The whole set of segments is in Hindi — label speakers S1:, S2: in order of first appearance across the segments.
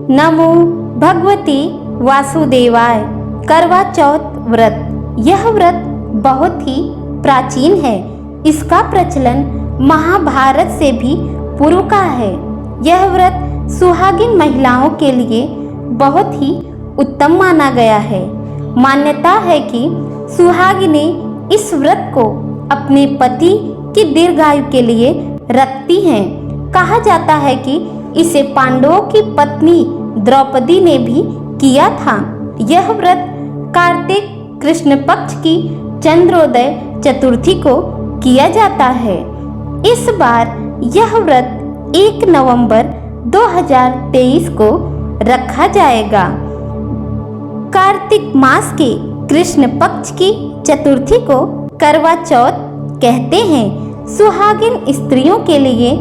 S1: नमो भगवते वासुदेवाय। करवा चौथ व्रत। यह व्रत बहुत ही प्राचीन है। इसका प्रचलन महाभारत से भी पूर्व का है। यह व्रत सुहागिन महिलाओं के लिए बहुत ही उत्तम माना गया है। मान्यता है कि सुहागिनें इस व्रत को अपने पति की दीर्घायु के लिए रखती हैं। कहा जाता है कि इसे पांडवों की पत्नी द्रौपदी ने भी किया था। यह व्रत कार्तिक कृष्ण पक्ष की चंद्रोदय चतुर्थी को किया जाता है। इस बार यह व्रत 1 नवंबर 2023 को रखा जाएगा। कार्तिक मास के कृष्ण पक्ष की चतुर्थी को करवा चौथ कहते हैं। सुहागिन स्त्रियों के लिए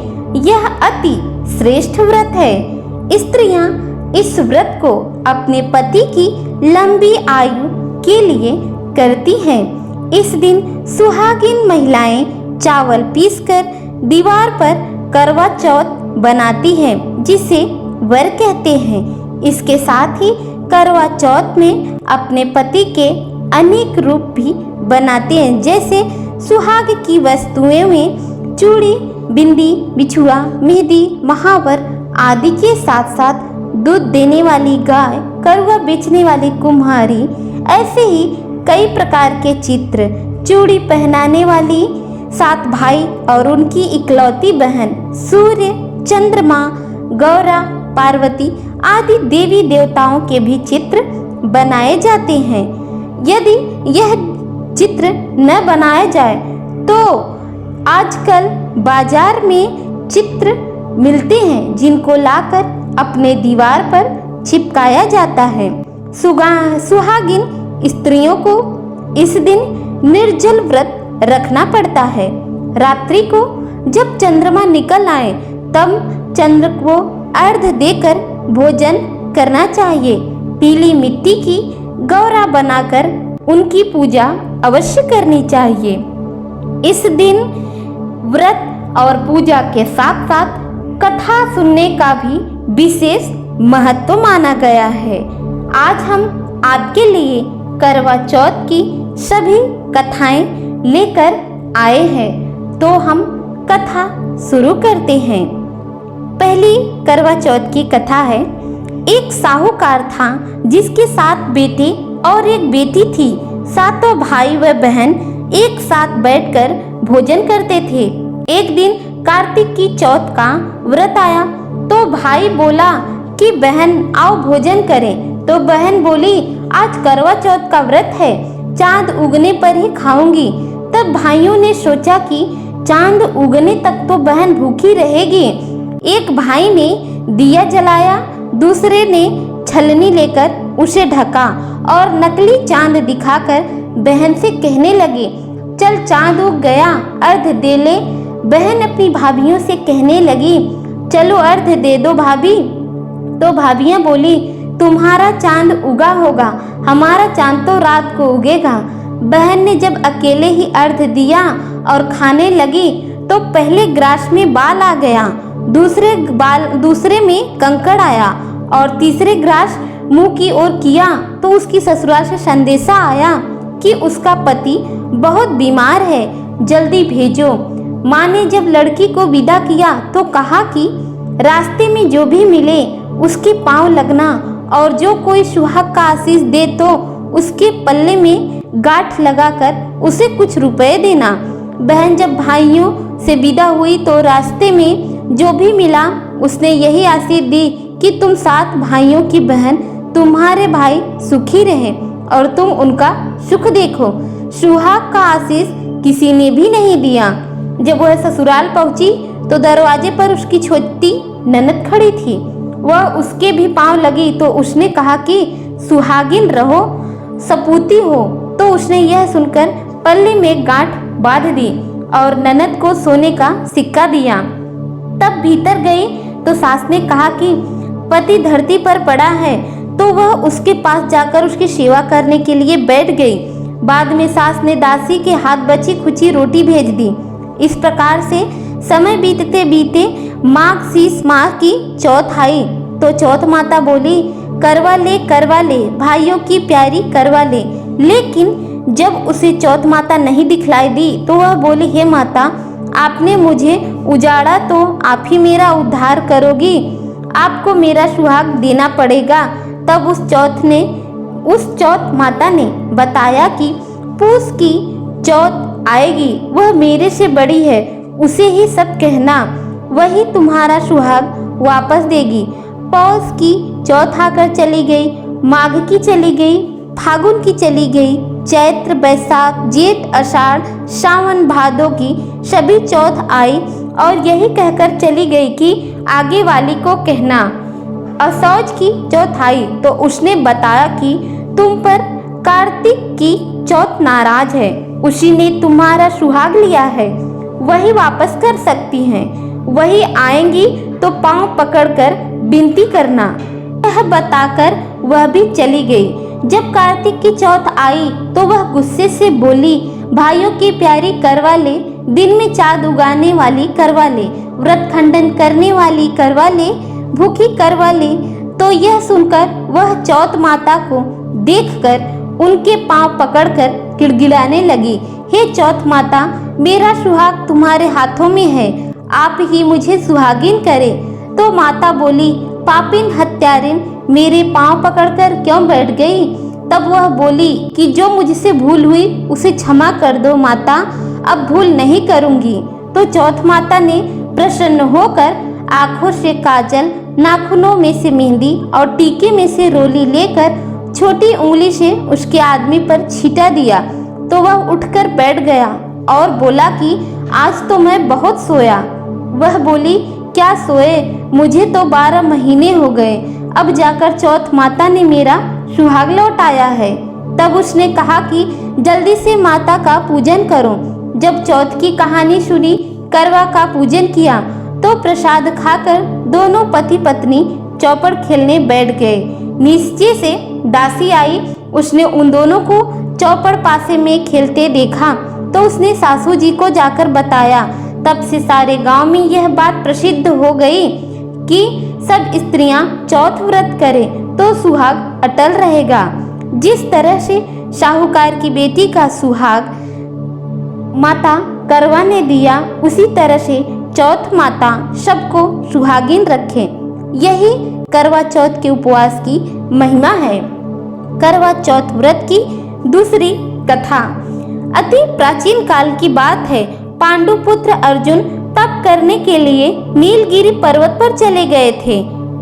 S1: यह अति श्रेष्ठ व्रत है। स्त्रियां इस व्रत को अपने पति की लंबी आयु के लिए करती हैं। इस दिन सुहागिन महिलाएं चावल पीसकर दीवार पर करवा चौथ बनाती हैं, जिसे वर कहते हैं। इसके साथ ही करवा चौथ में अपने पति के अनेक रूप भी बनाते हैं, जैसे सुहाग की वस्तुएं में चूड़ी, बिंदी, बिछुआ, मेहंदी, महावर आदि के साथ साथ दूध देने वाली गाय, करुआ बेचने वाली कुम्हारी, ऐसे ही कई प्रकार के चित्र, चूड़ी पहनाने वाली 7 भाई और उनकी इकलौती बहन, सूर्य, चंद्रमा, गौरा, पार्वती आदि देवी देवताओं के भी चित्र बनाए जाते हैं। यदि यह चित्र न बनाया जाए तो आजकल बाजार में चित्र मिलते हैं, जिनको लाकर अपने दीवार पर चिपकाया जाता है। सुहागिन स्त्रियों को इस दिन निर्जल व्रत रखना पड़ता है। रात्रि को जब चंद्रमा निकल आए तब चंद्र को अर्घ्य देकर भोजन करना चाहिए। पीली मिट्टी की गौरा बनाकर उनकी पूजा अवश्य करनी चाहिए। इस दिन व्रत और पूजा के साथ साथ कथा सुनने का भी विशेष महत्व माना गया है। आज हम आपके लिए करवा चौथ की सभी कथाएं लेकर आए हैं, तो हम कथा शुरू करते हैं। पहली करवा चौथ की कथा है। एक साहूकार था जिसके 7 बेटे और एक बेटी थी। सातों भाई व बहन एक साथ बैठकर भोजन करते थे। एक दिन कार्तिक की चौथ का व्रत आया तो भाई बोला कि बहन आओ भोजन करें। तो बहन बोली आज करवा चौथ का व्रत है, चांद उगने पर ही खाऊंगी। तब भाइयों ने सोचा कि चांद उगने तक तो बहन भूखी रहेगी। एक भाई ने दिया जलाया, दूसरे ने छलनी लेकर उसे ढका और नकली चांद दिखाकर बहन से कहने लगे चल चांद उग गया, अर्घ दे ले। बहन अपनी भाभियों से कहने लगी चलो अर्घ दे दो भाभी। तो भाभियां बोली तुम्हारा चांद उगा होगा, हमारा चांद तो रात को उगेगा। बहन ने जब अकेले ही अर्घ दिया और खाने लगी तो पहले ग्रास में बाल आ गया, दूसरे में कंकड़ आया और तीसरे ग्रास मुंह की ओर किया तो उसकी ससुराल से संदेशा आया कि उसका पति बहुत बीमार है, जल्दी भेजो। माँ ने जब लड़की को विदा किया तो कहा कि रास्ते में जो भी मिले उसके पांव लगना और जो कोई सुहाग का आशीष दे तो उसके पल्ले में गांठ लगाकर उसे कुछ रुपए देना। बहन जब भाइयों से विदा हुई तो रास्ते में जो भी मिला उसने यही आशीष दी कि तुम 7 भाइयों की बहन, तुम्हारे भाई सुखी रहे और तुम उनका सुख देखो। सुहाग का आशीष किसी ने भी नहीं दिया। जब वह ससुराल पहुंची तो दरवाजे पर उसकी छोटी ननद खड़ी थी। वह उसके भी पांव लगी तो उसने कहा कि सुहागिन रहो, सपूती हो। तो उसने यह सुनकर पल्ले में गांठ बांध दी और ननद को सोने का सिक्का दिया। तब भीतर गई तो सास ने कहा कि पति धरती पर पड़ा है, तो वह उसके पास जाकर उसकी सेवा करने के लिए बैठ गई। बाद में सास ने दासी के हाथ बची खुची रोटी भेज दी। इस प्रकार से समय बीतते बीते माघ शीष माह की चौथ आई। तो चौथ माता बोली, करवा ले भाइयों की प्यारी करवा ले। लेकिन जब उसे चौथ माता नहीं दिखलाई दी तो वह बोली, हे माता, आपने मुझे उजाड़ा तो आप ही मेरा उद्धार करोगी, आपको मेरा सुहाग देना पड़ेगा। तब उस चौथ माता ने बताया कि पूस की चौथ आएगी, वह मेरे से बड़ी है, उसे ही सब कहना, वही तुम्हारा सुहाग वापस देगी। पौष की चौथ आकर चली गई, माघ की चली गई, फागुन की चली गई, चैत्र, बैसाख, जेठ, आषाढ़, सावन, भादों की सभी चौथ आई और यही कहकर चली गई कि आगे वाली को कहना। असौज की चौथ आई तो उसने बताया कि तुम पर कार्तिक की चौथ नाराज है, उसी ने तुम्हारा सुहाग लिया है, वही वापस कर सकती हैं, वही आएंगी तो पांव पकड़कर विनती करना। यह बताकर वह भी चली गई। जब कार्तिक की चौथ आई तो वह गुस्से से बोली, भाइयों की प्यारी करवा ले, दिन में चाँद उगाने वाली करवा ले, व्रत खंडन करने वाली करवा ले, भूखी करवा ले। तो यह सुनकर वह चौथ माता को देखकर उनके पांव पकड़कर गिड़गिड़ाने लगी, हे चौथ माता, मेरा सुहाग तुम्हारे हाथों में है, आप ही मुझे सुहागिन करे। तो माता बोली, पापिन हत्यारिन, मेरे पांव पकड़कर क्यों बैठ गई? तब वह बोली कि जो मुझसे भूल हुई उसे क्षमा कर दो माता, अब भूल नहीं करूंगी। तो चौथ माता ने प्रसन्न होकर आंखों से काजल, नाखूनों में से मेहंदी और टीके में से रोली लेकर छोटी उंगली से उसके आदमी पर छींटा दिया। तो वह उठकर बैठ गया और बोला कि आज तो मैं बहुत सोया। वह बोली, क्या सोए, मुझे तो 12 महीने हो गए, अब जाकर चौथ माता ने मेरा सुहाग लौटाया है। तब उसने कहा कि जल्दी से माता का पूजन करो। जब चौथ की कहानी सुनी, करवा का पूजन किया तो प्रसाद खाकर दोनों पति पत्नी चौपड़ खेलने बैठ गए। नीचे से दासी आई, उसने उन दोनों को चौपड़ पासे में खेलते देखा तो उसने सासू जी को जाकर बताया। तब से सारे गांव में यह बात प्रसिद्ध हो गई कि सब स्त्रियां चौथ व्रत करें तो सुहाग अटल रहेगा। जिस तरह से साहूकार की बेटी का सुहाग माता करवा ने दिया, उसी तरह से चौथ माता सबको सुहागिन रखे। यही करवा चौथ के उपवास की महिमा है। करवा चौथ व्रत की दूसरी कथा अति प्राचीन काल की बात है। पांडु पुत्र अर्जुन तप करने के लिए नीलगिरी पर्वत पर चले गए थे।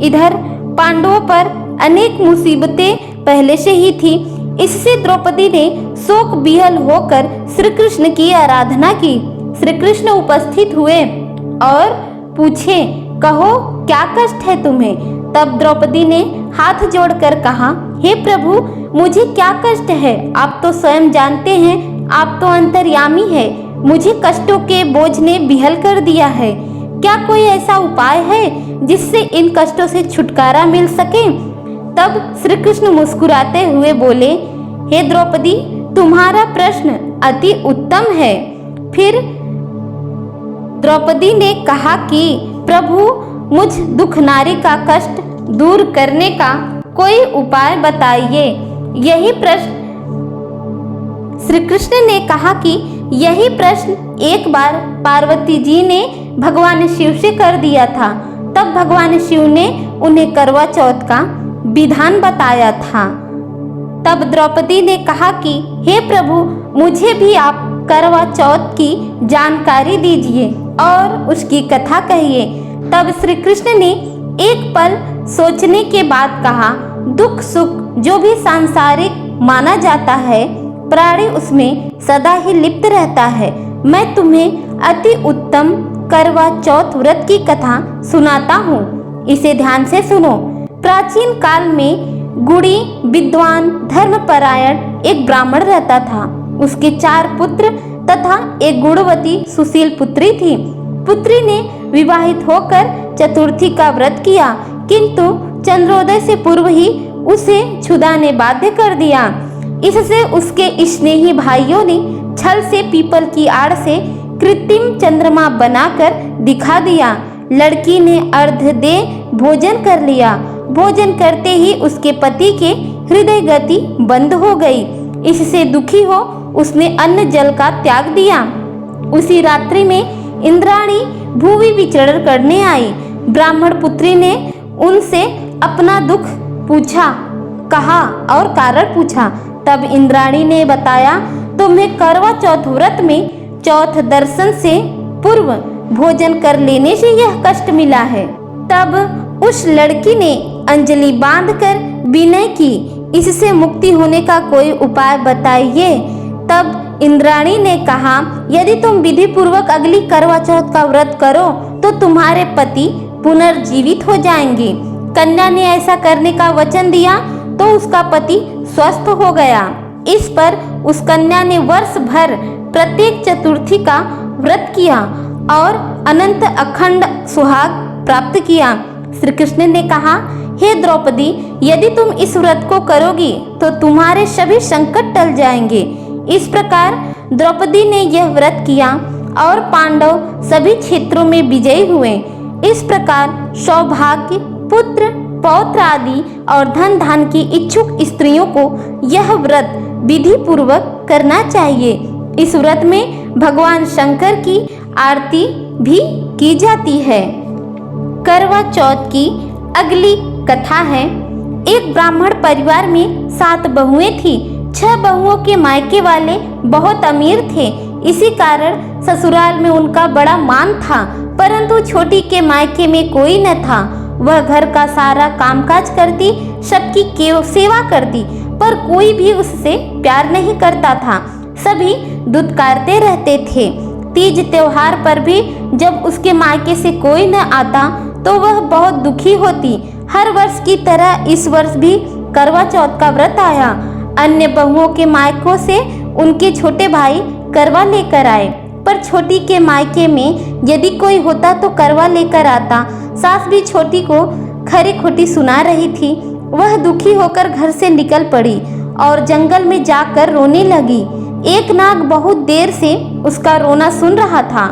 S1: इधर पांडवों पर अनेक मुसीबतें पहले से ही थी। इससे द्रौपदी ने शोक विहल होकर श्री कृष्ण की आराधना की। श्री कृष्ण उपस्थित हुए और पूछे, कहो क्या कष्ट है तुम्हें? तब द्रौपदी ने हाथ जोड़कर कहा, हे प्रभु, मुझे क्या कष्ट है? आप तो स्वयं जानते हैं, आप तो अंतर्यामी है, मुझे कष्टों के बोझ ने विहल कर दिया है। क्या कोई ऐसा उपाय है जिससे इन कष्टों से छुटकारा मिल सके? तब श्री कृष्ण मुस्कुराते हुए बोले, हे द्रौपदी, तुम्हारा प्रश्न अति उत्तम है। फिर द्रौपदी ने कहा कि प्रभु, मुझ दुख नारी का कष्ट दूर करने का कोई उपाय बताइए। यही प्रश्न श्री कृष्ण ने कहा कि यही प्रश्न एक बार पार्वती जी ने भगवान शिव से कर दिया था। तब भगवान शिव ने उन्हें करवा चौथ का विधान बताया था। तब द्रौपदी ने कहा कि हे प्रभु, मुझे भी आप करवा चौथ की जानकारी दीजिए और उसकी कथा कहिए। तब श्री कृष्ण ने एक पल सोचने के बाद कहा, दुख सुख जो भी सांसारिक माना जाता है, प्राणी उसमें सदा ही लिप्त रहता है। मैं तुम्हें अति उत्तम करवा चौथ व्रत की कथा सुनाता हूँ, इसे ध्यान से सुनो। प्राचीन काल में गुणी, विद्वान, धर्मपरायण एक ब्राह्मण रहता था। उसके 4 पुत्र तथा एक गुणवती सुशील पुत्री थी। पुत्री ने विवाहित होकर चतुर्थी का व्रत किया, किंतु चंद्रोदय से पूर्व ही उसे छुदा ने बाध्य कर दिया। इससे उसके स्नेही भाइयों ने छल से पीपल की आड़ से कृत्रिम चंद्रमा बनाकर दिखा दिया। लड़की ने अर्धदेह भोजन कर लिया। भोजन करते ही उसके पति के हृदय गति बंद हो गई। इससे दुखी हो उसने अन्न जल का त्याग दिया। उसी रात्रि में इंद्राणी भूमि विचरण करने आई। ब्राह्मण पुत्री ने उनसे अपना दुख पूछा, कहा और कारण पूछा। तब इंद्राणी ने बताया, तुम्हें करवा चौथ व्रत में चौथ दर्शन से पूर्व भोजन कर लेने से यह कष्ट मिला है। तब उस लड़की ने अंजलि बांधकर विनय की, इससे मुक्ति होने का कोई उपाय बताइए। तब इंद्राणी ने कहा, यदि तुम विधि पूर्वक अगली करवा चौथ का व्रत करो तो तुम्हारे पति पुनर्जीवित हो जाएंगे। कन्या ने ऐसा करने का वचन दिया तो उसका पति स्वस्थ हो गया। इस पर उस कन्या ने वर्ष भर प्रत्येक चतुर्थी का व्रत किया और अनंत अखंड सुहाग प्राप्त किया। श्री कृष्ण ने कहा, हे द्रौपदी, यदि तुम इस व्रत को करोगी तो तुम्हारे सभी संकट टल जाएंगे। इस प्रकार द्रौपदी ने यह व्रत किया और पांडव सभी क्षेत्रों में विजयी हुए। इस प्रकार सौभाग्य, पुत्र, पौत्र आदि और धन धान की इच्छुक स्त्रियों को यह व्रत विधि पूर्वक करना चाहिए। इस व्रत में भगवान शंकर की आरती भी की जाती है। करवा चौथ की अगली कथा है। एक ब्राह्मण परिवार में 7 बहुएं थी। 6 बहुओं के मायके वाले बहुत अमीर थे, इसी कारण ससुराल में उनका बड़ा मान था। परंतु छोटी के मायके में कोई न था। वह घर का सारा कामकाज करती, सबकी सेवा करती, पर कोई भी उससे प्यार नहीं करता था। सभी दुत्कारते रहते थे। तीज त्योहार पर भी जब उसके मायके से कोई न आता तो वह बहुत दुखी होती। हर वर्ष की तरह इस वर्ष भी करवा चौथ का व्रत आया। अन्य बहुओं के मायकों से उनके छोटे भाई करवा लेकर आए, पर छोटी के मायके में यदि कोई होता तो करवा लेकर आता। सास भी छोटी को खरी खोटी सुना रही थी। वह दुखी होकर घर से निकल पड़ी और जंगल में जाकर रोने लगी। एक नाग बहुत देर से उसका रोना सुन रहा था।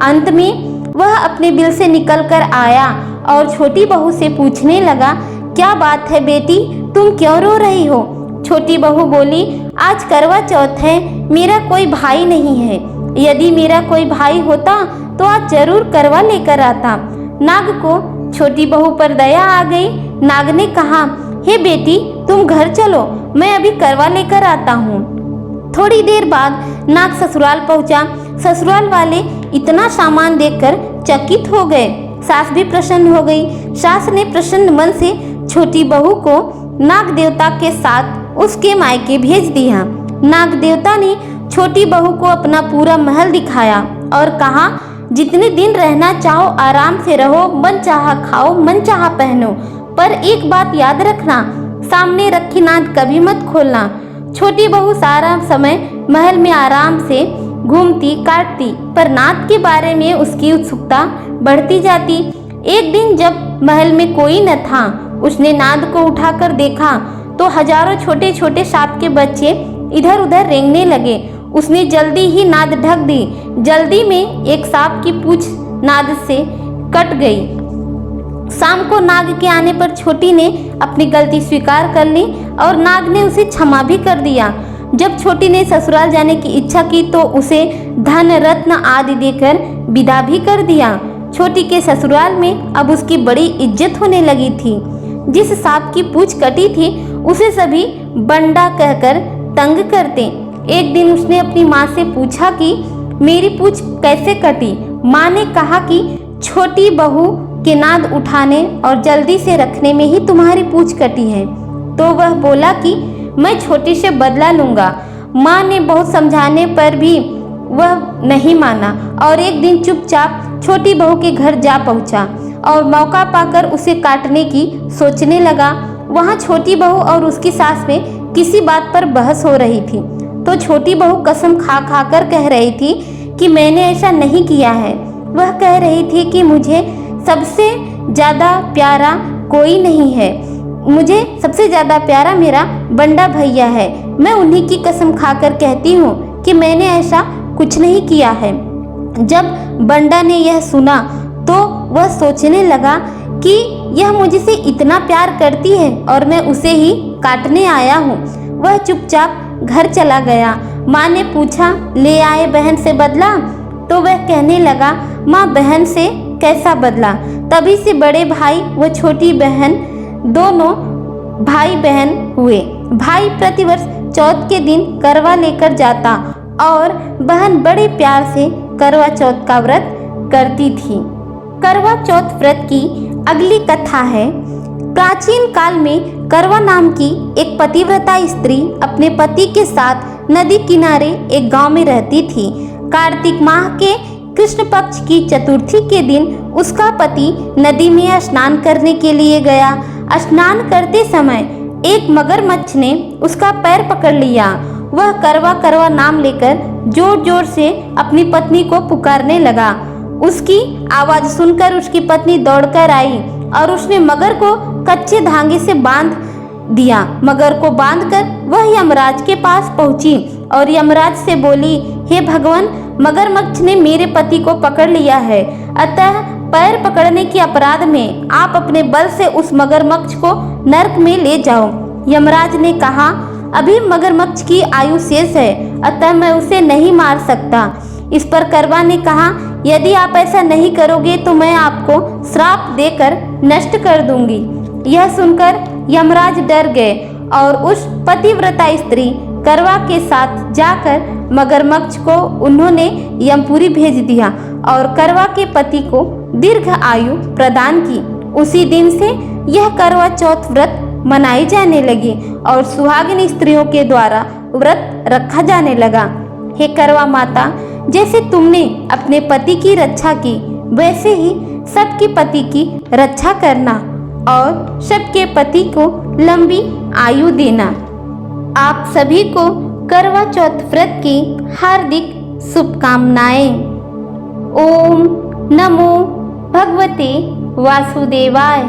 S1: अंत में वह अपने बिल से निकलकर आया और छोटी बहू से पूछने लगा, क्या बात है बेटी, तुम क्यों रो रही हो? छोटी बहू बोली, आज करवा चौथ है, मेरा कोई भाई नहीं है। यदि मेरा कोई भाई होता तो आज जरूर करवा लेकर आता। नाग को छोटी बहू पर दया आ गई। नाग ने कहा, हे बेटी, तुम घर चलो, मैं अभी करवा लेकर आता हूँ। थोड़ी देर बाद नाग ससुराल पहुंचा। ससुराल वाले इतना सामान देखकर चकित हो गए। सास भी प्रसन्न हो गई। सास ने प्रसन्न मन से छोटी बहू को नाग देवता के साथ उसके मायके भेज दिया। नाग देवता ने छोटी बहू को अपना पूरा महल दिखाया और कहा, जितने दिन रहना चाहो आराम से रहो, मन चाहा खाओ, मन चाहा पहनो, पर एक बात याद रखना, सामने रखी नाद कभी मत खोलना। छोटी बहू सारा समय महल में आराम से घूमती काटती, पर नाद के बारे में उसकी उत्सुकता बढ़ती जाती। एक दिन जब महल में कोई न था, उसने नाद को उठाकर देखा तो हजारों छोटे छोटे सांप के बच्चे इधर उधर रेंगने लगे। उसने जल्दी ही नाद ढक दी। जल्दी में एक सांप की पूंछ नाद से कट गई। शाम को नाग के आने पर छोटी ने अपनी गलती स्वीकार कर ली और नाग ने उसे क्षमा भी कर दिया। जब छोटी ने ससुराल जाने की इच्छा की तो उसे धन रत्न आदि देकर विदा भी कर दिया। छोटी के ससुराल में अब उसकी बड़ी इज्जत होने लगी थी। जिस सांप की पूंछ कटी थी उसे सभी बंडा कहकर तंग करते। एक दिन उसने अपनी माँ से पूछा कि मेरी पूंछ कैसे कटी? माँ ने कहा कि छोटी बहू के नाद उठाने और जल्दी से रखने में ही तुम्हारी पूंछ कटी है। तो वह बोला कि मैं छोटी से बदला लूँगा। माँ ने बहुत समझाने पर भी वह नहीं माना और एक दिन चुपचाप छोटी बहू के घर जा पहुँचा और मौका पाकर उसे काटने की सोचने लगा। वहाँ छोटी बहू और उसकी सास में किसी बात पर बहस हो रही थी। तो छोटी बहू कसम खा खा कर कह रही थी कि मैंने ऐसा नहीं किया है। वह कह रही थी कि मुझे सबसे ज़्यादा प्यारा कोई नहीं है, मुझे सबसे ज़्यादा प्यारा मेरा बंडा भैया है। मैं उन्हीं की कसम खाकर कहती हूँ कि मैंने ऐसा कुछ नहीं किया है। जब बंडा ने यह सुना तो वह सोचने लगा कि यह मुझसे इतना प्यार करती है और मैं उसे ही काटने आया हूँ। वह चुपचाप घर चला गया। माँ ने पूछा, ले आए बहन से बदला? तो वह कहने लगा, माँ बहन से कैसा बदला? तभी से बड़े भाई व छोटी बहन दोनों भाई बहन हुए। भाई प्रतिवर्ष चौथ के दिन करवा लेकर जाता और बहन बड़े प्यार से करवा चौथ का व्रत करती थी। करवा चौथ व्रत की अगली कथा है। प्राचीन काल में करवा नाम की एक पतिव्रता स्त्री अपने पति के साथ नदी किनारे एक गांव में रहती थी। कार्तिक माह के कृष्ण पक्ष की चतुर्थी के दिन उसका पति नदी में स्नान करने के लिए गया। स्नान करते समय एक मगरमच्छ ने उसका पैर पकड़ लिया। वह करवा करवा नाम लेकर जोर जोर से अपनी पत्नी को पुकारने लगा। उसकी आवाज सुनकर उसकी पत्नी दौड़कर आई और उसने मगर को कच्चे धागे से बांध दिया। मगर को बांधकर वह यमराज के पास पहुंची और यमराज से बोली, हे भगवान, मगरमच्छ ने मेरे पति को पकड़ लिया है, अतः पैर पकड़ने के अपराध में आप अपने बल से उस मगरमच्छ को नरक में ले जाओ। यमराज ने कहा, अभी मगरमच्छ की आयु शेष है, अतः मैं उसे नहीं मार सकता। इस पर करवा ने कहा, यदि आप ऐसा नहीं करोगे तो मैं आपको श्राप देकर नष्ट कर दूंगी। यह सुनकर यमराज डर गए और उस पतिव्रता स्त्री करवा के साथ जाकर मगरमच्छ को उन्होंने यमपुरी भेज दिया और करवा के पति को दीर्घ आयु प्रदान की। उसी दिन से यह करवा चौथ व्रत मनाई जाने लगी और सुहागिन स्त्रियों के द्वारा व्रत रखा जाने लगा। हे करवा माता, जैसे तुमने अपने पति की रक्षा की, वैसे ही सबके पति की रक्षा करना और सबके पति को लंबी आयु देना। आप सभी को करवा चौथ व्रत की हार्दिक शुभकामनाएं। ओम नमो भगवते वासुदेवाय।